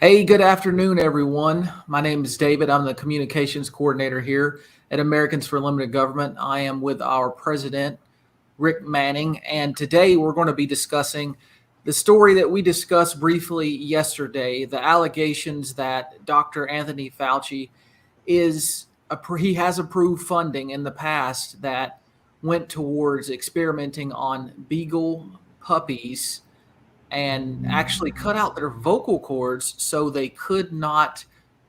Hey, good afternoon, everyone. My name is David. I'm the communications coordinator here at Americans for Limited Government. I am with our president, Rick Manning, and today we're going to be discussing the story that we discussed briefly yesterday, the allegations that Dr. Anthony Fauci he has approved funding in the past that went towards experimenting on Beagle puppies and actually cut out their vocal cords so they could not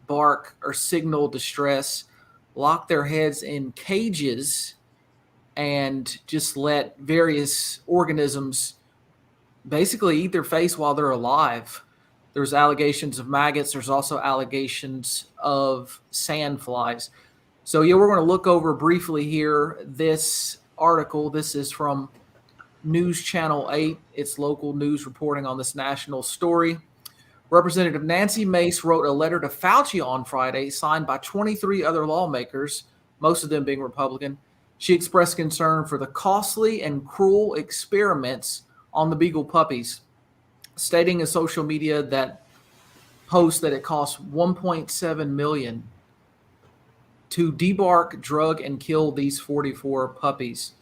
bark or signal distress, lock their heads in cages, and just let various organisms basically eat their face while they're alive. There's allegations of maggots. There's also allegations of sandflies. So, yeah, we're going to look over briefly here this article. This is from News Channel 8, its local news reporting on this national story. Representative Nancy Mace wrote a letter to Fauci on Friday, signed by 23 other lawmakers, most of them being Republican. She expressed concern for the costly and cruel experiments on the Beagle puppies, stating in social media that post that it costs $1.7 million to debark, drug, and kill these 44 puppies.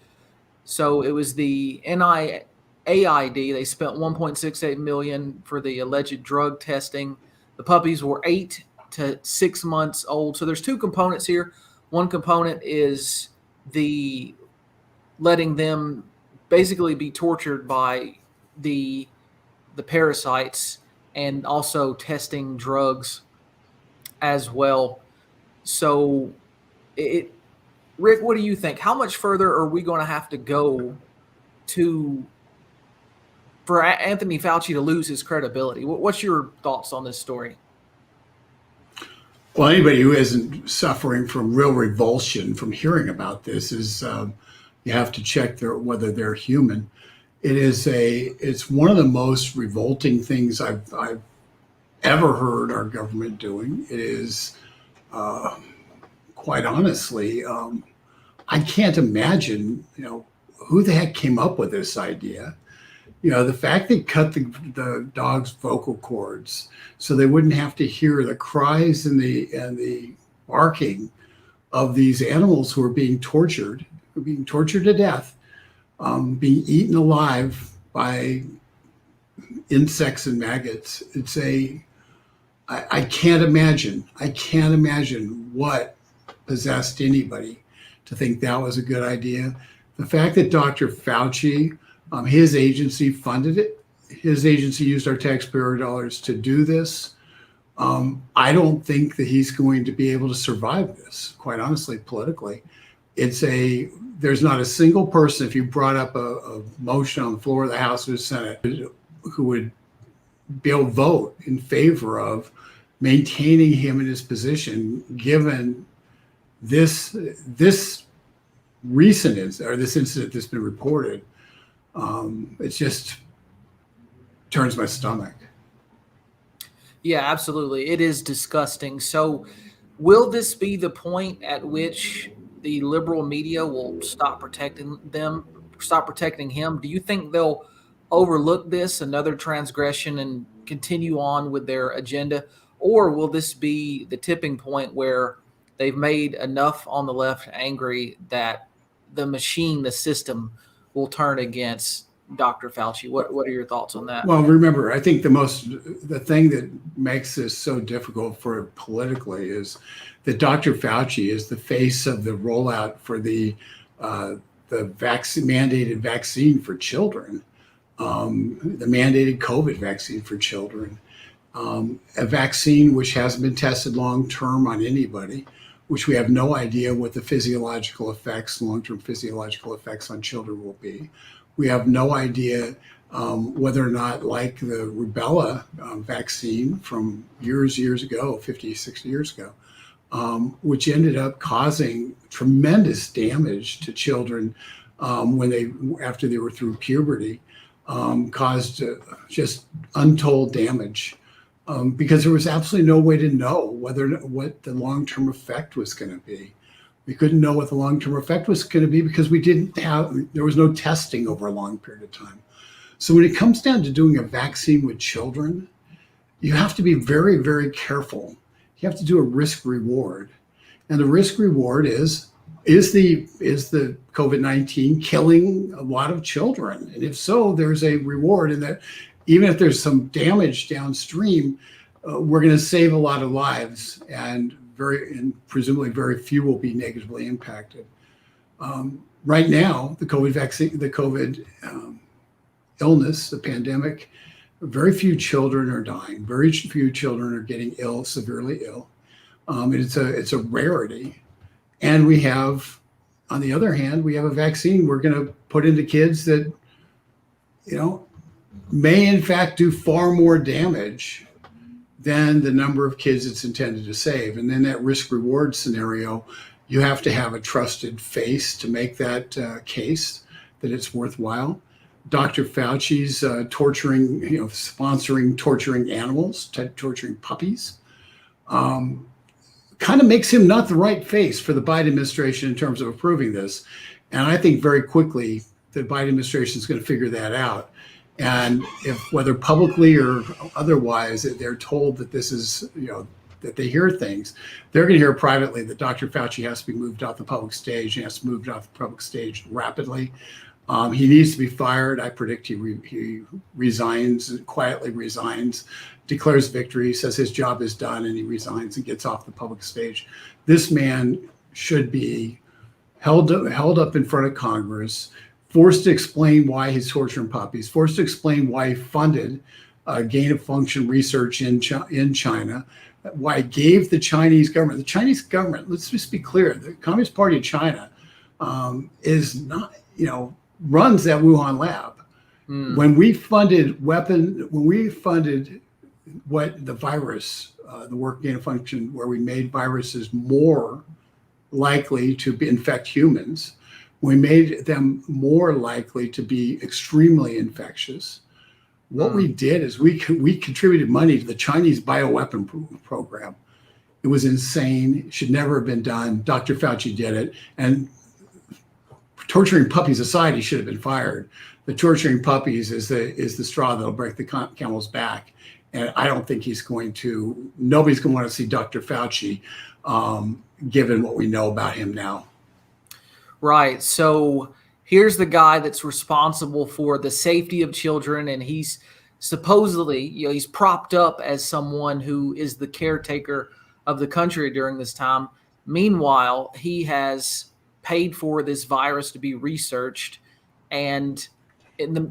So it was the NIAID. They spent $1.68 million for the alleged drug testing. The puppies were 8 to 6 months old. So there's two components here. One component is the letting them basically be tortured by the parasites, and also testing drugs as well. So Rick, what do you think? How much further are we going to have to go for Anthony Fauci to lose his credibility? What's your thoughts on this story? Well, anybody who isn't suffering from real revulsion from hearing about this is you have to check whether they're human. It's one of the most revolting things I've ever heard our government doing. It is quite honestly, I can't imagine, who the heck came up with this idea. The fact they cut the dog's vocal cords so they wouldn't have to hear the cries and the barking of these animals who are being tortured to death, being eaten alive by insects and maggots. I can't imagine what possessed anybody to think that was a good idea. The fact that Dr. Fauci, his agency funded it, his agency used our taxpayer dollars to do this. I don't think that he's going to be able to survive this, quite honestly, politically. There's not a single person, if you brought up a motion on the floor of the House or the Senate, who would be able to vote in favor of maintaining him in his position, given this recent this incident that's been reported. It just turns my stomach. Yeah, absolutely. It is disgusting. So will this be the point at which the liberal media will stop protecting him? Do you think they'll overlook this, another transgression, and continue on with their agenda? Or will this be the tipping point where they've made enough on the left angry that the system will turn against Dr. Fauci? What are your thoughts on that? Well, remember, I think the thing that makes this so difficult for politically is that Dr. Fauci is the face of the rollout for the mandated vaccine for children, the mandated COVID vaccine for children, a vaccine which hasn't been tested long-term on anybody, which we have no idea what the long-term physiological effects on children will be. We have no idea whether or not, like the rubella vaccine from years ago, 50, 60 years ago, which ended up causing tremendous damage to children after they were through puberty, caused just untold damage. Because there was absolutely no way to know what the long-term effect was going to be. We couldn't know what the long-term effect was going to be because there was no testing over a long period of time. So when it comes down to doing a vaccine with children, you have to be very, very careful. You have to do a risk reward. And the risk reward is the COVID-19 killing a lot of children? And if so, there's a reward in that. Even if there's some damage downstream, we're going to save a lot of lives, and presumably very few will be negatively impacted. Right now, the COVID vaccine, the COVID illness, the pandemic, very few children are dying. Very few children are getting ill, severely ill. And it's a rarity. And we have, on the other hand, we have a vaccine we're going to put into kids that, may in fact do far more damage than the number of kids it's intended to save. And then that risk reward scenario, you have to have a trusted face to make that case that it's worthwhile. Dr. Fauci's sponsoring torturing animals, torturing puppies, kind of makes him not the right face for the Biden administration in terms of approving this. And I think very quickly the Biden administration is going to figure that out. And if, whether publicly or otherwise, they're told that this is, that they hear things, they're going to hear privately that Dr. Fauci has to be moved off the public stage. He has to move off the public stage rapidly. He needs to be fired. I predict he resigns, quietly resigns, declares victory, says his job is done, and he resigns and gets off the public stage. This man should be held up in front of Congress, forced to explain why he's torturing puppies, forced to explain why he funded gain-of-function research in China, why he gave the Chinese government, let's just be clear, the Communist Party of China is not, runs that Wuhan lab. When we funded what the virus, the work gain-of-function, where we made viruses more likely to infect humans, we made them more likely to be extremely infectious. What we did is we contributed money to the Chinese bioweapon program. It was insane. It should never have been done. Dr. Fauci did it. And torturing puppies aside, he should have been fired. The torturing puppies is the straw that'll break the camel's back. And I don't think nobody's going to want to see Dr. Fauci, given what we know about him now. Right. So here's the guy that's responsible for the safety of children, and he's supposedly, he's propped up as someone who is the caretaker of the country during this time. Meanwhile, he has paid for this virus to be researched, and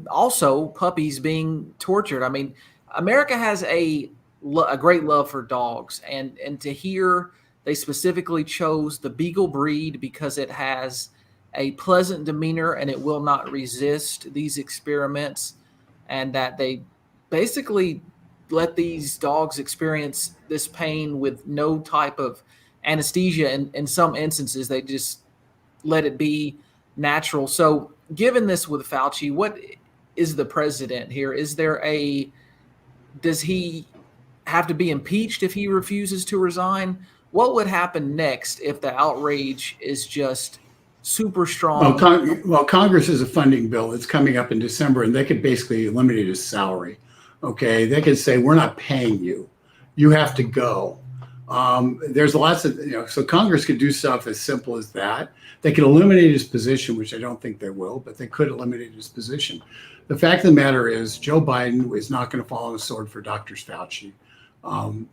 also puppies being tortured. I mean, America has a great love for dogs, and to hear they specifically chose the Beagle breed because it has a pleasant demeanor and it will not resist these experiments, and that they basically let these dogs experience this pain with no type of anesthesia. And in some instances, they just let it be natural. So given this with Fauci, what is the precedent here? Does he have to be impeached if he refuses to resign? What would happen next if the outrage is just super strong? Well, Congress has a funding bill that's coming up in December, and they could basically eliminate his salary. Okay, they could say, we're not paying you. You have to go. There's lots of, so Congress could do stuff as simple as that. They could eliminate his position, which I don't think they will, but they could eliminate his position. The fact of the matter is Joe Biden is not going to fall on a sword for Dr. Fauci.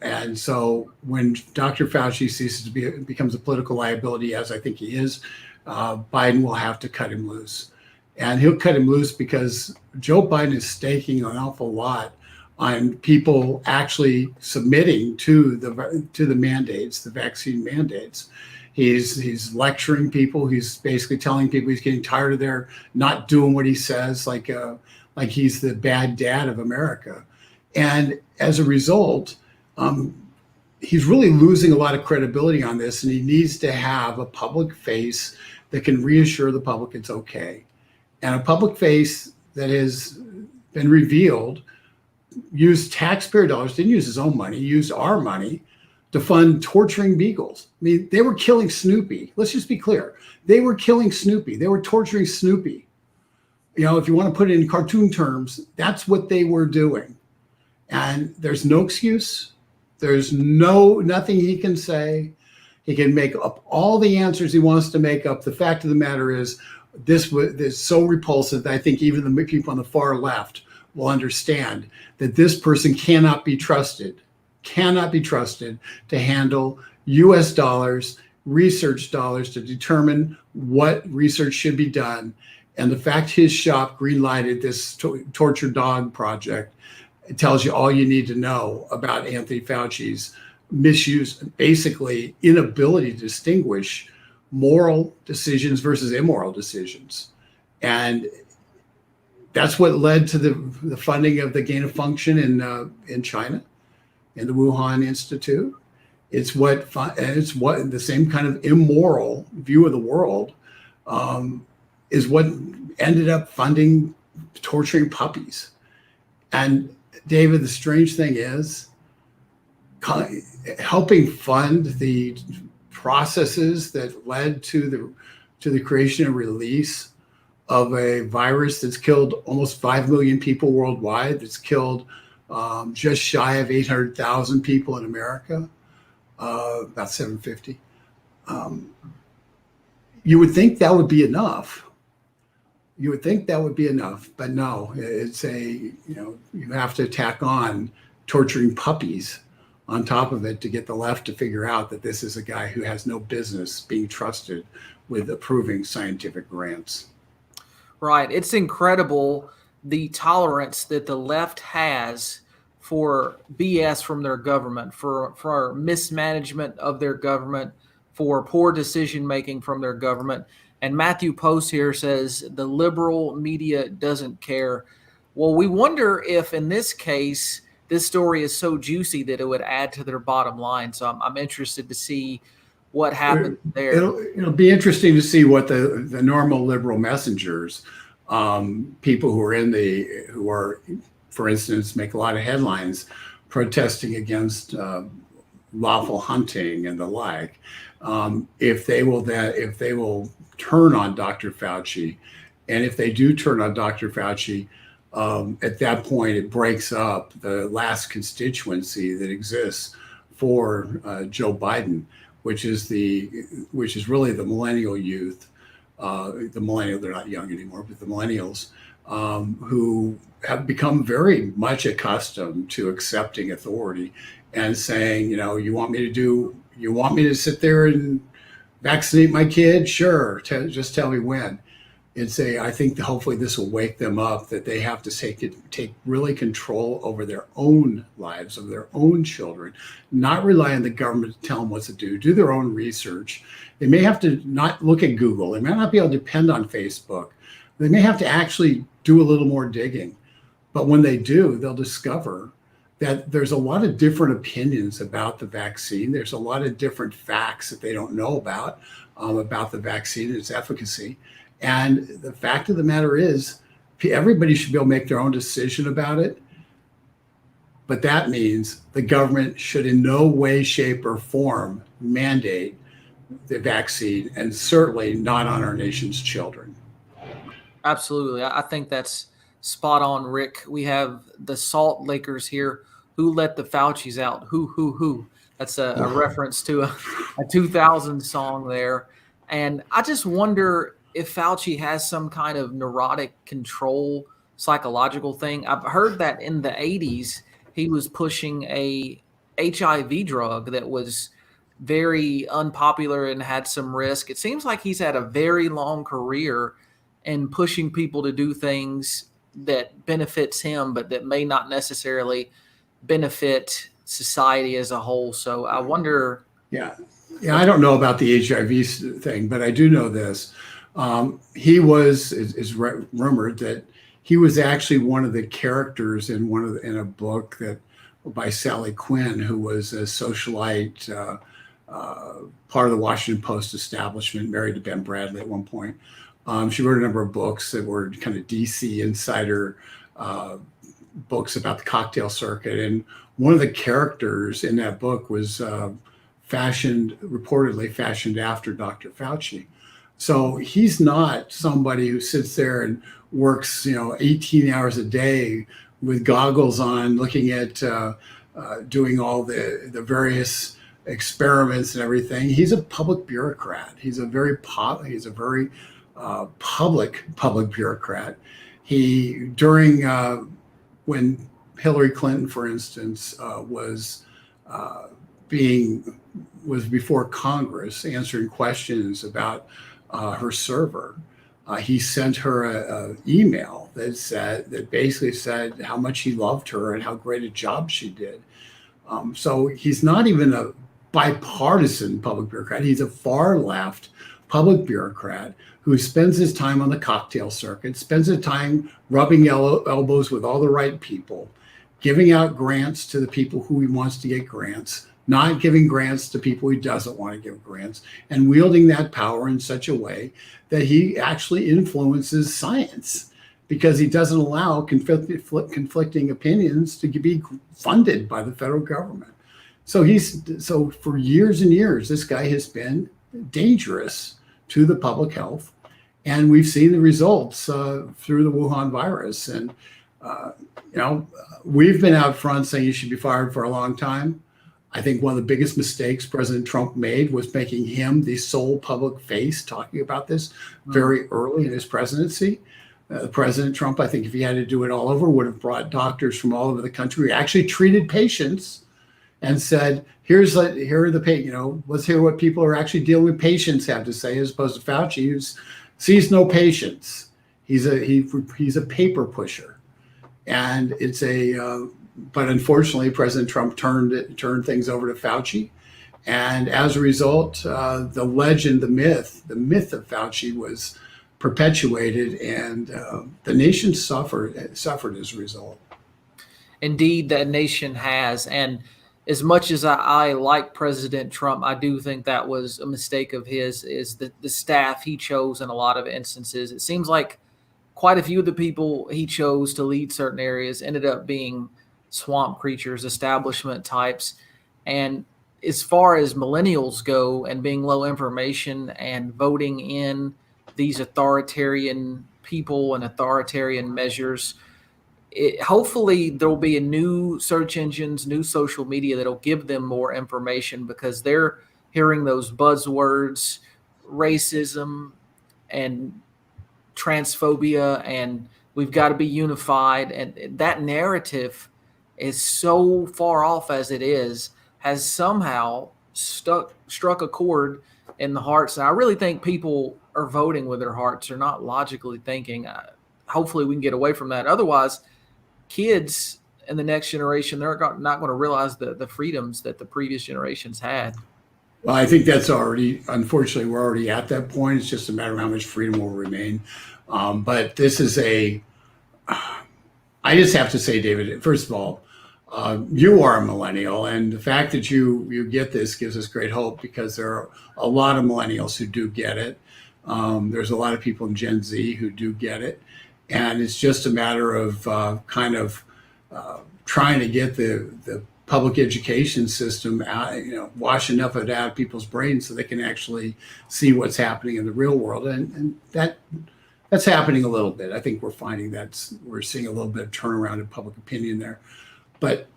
And so when Dr. Fauci becomes a political liability, as I think he is, Biden will have to cut him loose. And he'll cut him loose because Joe Biden is staking an awful lot on people actually submitting to the mandates, the vaccine mandates. He's lecturing people. He's basically telling people he's getting tired of their not doing what he says, like he's the bad dad of America. And as a result, he's really losing a lot of credibility on this, and he needs to have a public face that can reassure the public it's okay. And a public face that has been revealed used taxpayer dollars, didn't use his own money, used our money to fund torturing beagles. I mean, they were killing Snoopy. Let's just be clear. They were killing Snoopy. They were torturing Snoopy. If you want to put it in cartoon terms, that's what they were doing. And there's no excuse. There's nothing he can say. He can make up all the answers he wants to make up. The fact of the matter is, this is so repulsive that I think even the people on the far left will understand that this person cannot be trusted to handle US dollars, research dollars to determine what research should be done. And the fact his shop greenlighted this torture dog project, it tells you all you need to know about Anthony Fauci's misuse, basically inability to distinguish moral decisions versus immoral decisions. And that's what led to the funding of the gain of function in China, in the Wuhan Institute. It's what the same kind of immoral view of the world is what ended up funding torturing puppies. And David, the strange thing is, helping fund the processes that led to the creation and release of a virus that's killed almost 5 million people worldwide, that's killed just shy of 800,000 people in America, about 750. You would think that would be enough. But no, it's you have to tack on torturing puppies on top of it to get the left to figure out that this is a guy who has no business being trusted with approving scientific grants. Right. It's incredible the tolerance that the left has for BS from their government, for mismanagement of their government, for poor decision making from their government. And Matthew Post here says the liberal media doesn't care. Well, we wonder if in this case, this story is so juicy that it would add to their bottom line. So I'm interested to see what happens there. It'll be interesting to see what the normal liberal messengers, people who are, for instance, make a lot of headlines protesting against lawful hunting and the like, if they will turn on Dr. Fauci. And if they do turn on Dr. Fauci, at that point, it breaks up the last constituency that exists for Joe Biden, which is really the millennial youth, they're not young anymore, but the millennials, who have become very much accustomed to accepting authority and saying, you want me to sit there and vaccinate my kid? Sure. Just tell me when. And I think that hopefully this will wake them up, that they have to take really control over their own lives, of their own children, not rely on the government to tell them what to do their own research. They may have to not look at Google. They may not be able to depend on Facebook. They may have to actually do a little more digging. But when they do, they'll discover that there's a lot of different opinions about the vaccine. There's a lot of different facts that they don't know about the vaccine and its efficacy. And the fact of the matter is, everybody should be able to make their own decision about it. But that means the government should in no way, shape, or form mandate the vaccine, and certainly not on our nation's children. Absolutely. I think that's spot on, Rick. We have the Salt Lakers here. Who let the Faucis out? Who? That's a reference to a 2000 song there. And I just wonder if Fauci has some kind of neurotic control psychological thing. I've heard that in the 80s, he was pushing a HIV drug that was very unpopular and had some risk. It seems like he's had a very long career in pushing people to do things that benefits him, but that may not necessarily benefit society as a whole. So I wonder. Yeah, I don't know about the HIV thing, but I do know this. He is rumored that he was actually one of the characters in a book by Sally Quinn, who was a socialite, part of the Washington Post establishment, married to Ben Bradley at one point. She wrote a number of books that were kind of DC insider books about the cocktail circuit. And one of the characters in that book was reportedly fashioned after Dr. Fauci. So he's not somebody who sits there and works, 18 hours a day with goggles on, looking at doing all the various experiments and everything. He's a public bureaucrat. He's a very public bureaucrat. He during when Hillary Clinton, for instance, was before Congress answering questions about her server. He sent her a email that basically said how much he loved her and how great a job she did. So he's not even a bipartisan public bureaucrat. He's a far left public bureaucrat who spends his time on the cocktail circuit, spends his time rubbing elbows with all the right people, giving out grants to the people who he wants to get grants, not giving grants to people he doesn't want to give grants, and wielding that power in such a way that he actually influences science because he doesn't allow conflicting opinions to be funded by the federal government. So for years and years, this guy has been dangerous to the public health. And we've seen the results through the Wuhan virus. And, we've been out front saying you should be fired for a long time. I think one of the biggest mistakes President Trump made was making him the sole public face talking about this very early in his presidency. President Trump, I think if he had to do it all over, would have brought doctors from all over the country who actually treated patients and said, here are the let's hear what people who are actually dealing with patients have to say, as opposed to Fauci, who sees no patients. He's a paper pusher, and but unfortunately, President Trump turned things over to Fauci, and as a result, the legend, the myth of Fauci was perpetuated, and the nation suffered as a result. Indeed, that nation has, and as much as I like President Trump, I do think that was a mistake of his, is the staff he chose in a lot of instances. It seems like quite a few of the people he chose to lead certain areas ended up being swamp creatures, establishment types. And as far as millennials go and being low information and voting in these authoritarian people and authoritarian measures, hopefully there will be a new search engines, new social media that'll give them more information, because they're hearing those buzzwords, racism and transphobia, and we've got to be unified. And that narrative is so far off as it is, has somehow struck a chord in the hearts. And I really think people are voting with their hearts. They're not logically thinking. Hopefully we can get away from that. Otherwise, kids in the next generation, they're not going to realize the freedoms that the previous generations had. Well, I think unfortunately, we're already at that point. It's just a matter of how much freedom will remain. But this is I just have to say, David, first of all, you are a millennial, and the fact that you get this gives us great hope, because there are a lot of millennials who do get it. There's a lot of people in Gen Z who do get it. And it's just a matter of trying to get the public education system out, wash enough of it out of people's brains so they can actually see what's happening in the real world. And that's happening a little bit. I think we're seeing a little bit of turnaround in public opinion there. But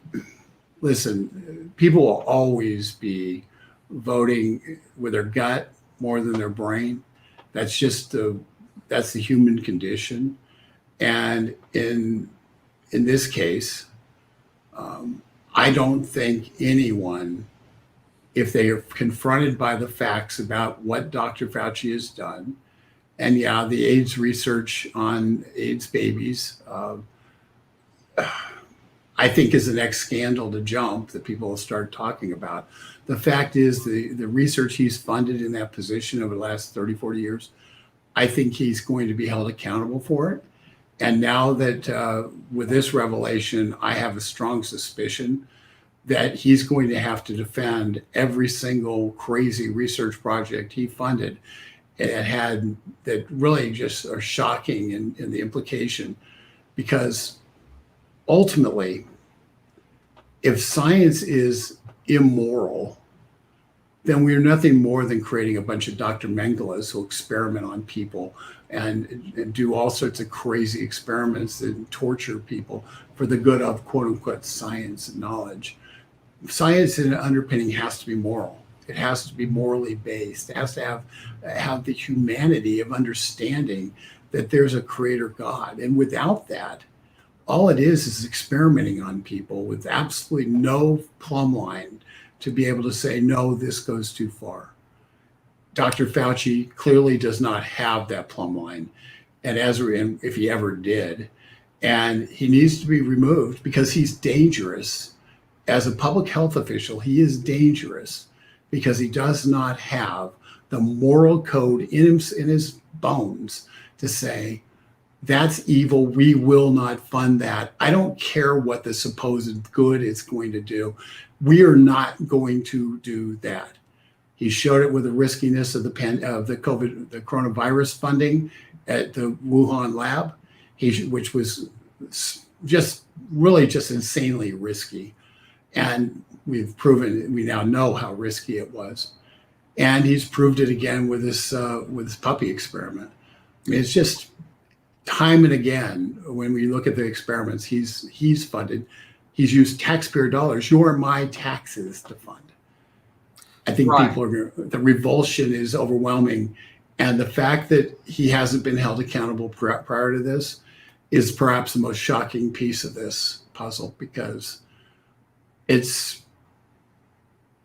listen, people will always be voting with their gut more than their brain. That's the human condition. And in this case, I don't think anyone, if they are confronted by the facts about what Dr. Fauci has done, and the AIDS research on AIDS babies, I think is the next scandal to jump that people will start talking about. The fact is the research he's funded in that position over the last 30, 40 years, I think he's going to be held accountable for it. And now that with this revelation, I have a strong suspicion that he's going to have to defend every single crazy research project he funded that really just are shocking in the implication. Because ultimately, if science is immoral, then we're nothing more than creating a bunch of Dr. Mengelas who experiment on people and do all sorts of crazy experiments and torture people for the good of quote unquote science and knowledge. Science in underpinning has to be moral. It has to be morally based. It has to have the humanity of understanding that there's a creator God. And without that, all it is experimenting on people with absolutely no plumb line to be able to say, no, this goes too far. Dr. Fauci clearly does not have that plumb line, and if he ever did, and he needs to be removed because he's dangerous. As a public health official, he is dangerous because he does not have the moral code in his bones to say, that's evil. We will not fund that. I don't care what the supposed good it's going to do. We are not going to do that. He showed it with the riskiness of the coronavirus funding at the Wuhan lab, which was just insanely risky. And we now know how risky it was. And he's proved it again with this puppy experiment. I mean, it's just time and again, when we look at the experiments he's funded, he's used taxpayer dollars, your my taxes, to fund. I think right. The revulsion is overwhelming. And the fact that he hasn't been held accountable prior to this is perhaps the most shocking piece of this puzzle, because I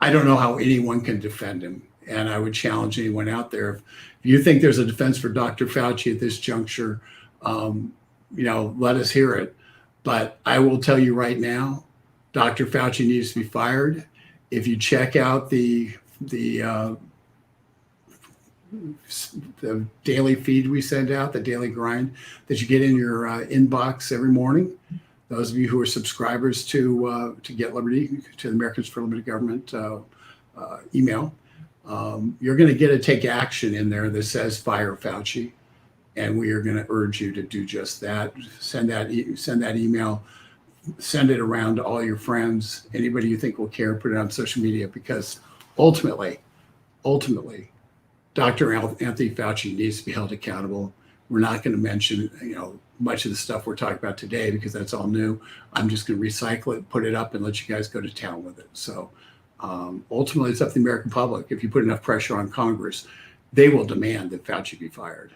don't know how anyone can defend him. And I would challenge anyone out there. If you think there's a defense for Dr. Fauci at this juncture, let us hear it. But I will tell you right now, Dr. Fauci needs to be fired. If you check out the daily feed we send out, the daily grind that you get in your inbox every morning, those of you who are subscribers to Get Liberty, to the Americans for Limited Government email, you're going to get a take action in there that says fire Fauci, and we are going to urge you to do just that. Send that email, send it around to all your friends, anybody you think will care, put it on social media, because ultimately, Dr. Anthony Fauci needs to be held accountable. We're not going to mention, much of the stuff we're talking about today because that's all new. I'm just going to recycle it, put it up, and let you guys go to town with it. So ultimately, it's up to the American public. If you put enough pressure on Congress, they will demand that Fauci be fired.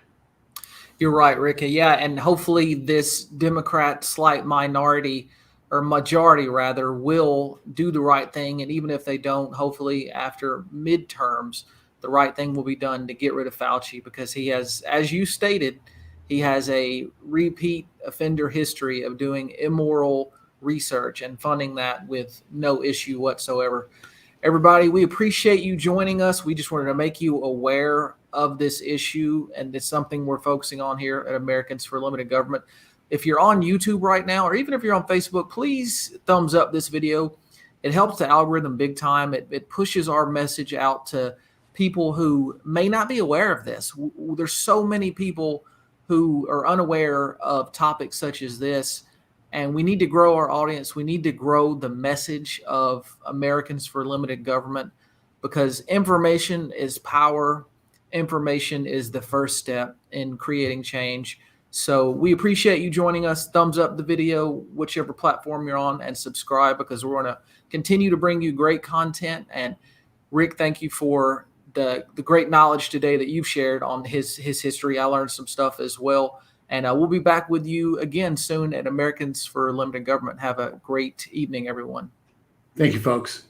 You're right, Rick. Yeah, and hopefully this Democrat slight minority, or majority rather, will do the right thing. And even if they don't, hopefully after midterms, the right thing will be done to get rid of Fauci, because he has, as you stated, he has a repeat offender history of doing immoral research and funding that with no issue whatsoever. Everybody, we appreciate you joining us. We just wanted to make you aware of this issue, and it's something we're focusing on here at Americans for Limited Government. If you're on YouTube right now, or even if you're on Facebook, please thumbs up this video. It helps the algorithm big time. It pushes our message out to people who may not be aware of this. There's so many people who are unaware of topics such as this, and we need to grow our audience. We need to grow the message of Americans for Limited Government, because information is power. Information is the first step in creating change. So we appreciate you joining us. Thumbs up the video, whichever platform you're on, and subscribe, because we're going to continue to bring you great content. And Rick, thank you for the great knowledge today that you've shared on his history. I learned some stuff as well. And we'll be back with you again soon at Americans for Limited Government. Have a great evening, everyone. Thank you, folks.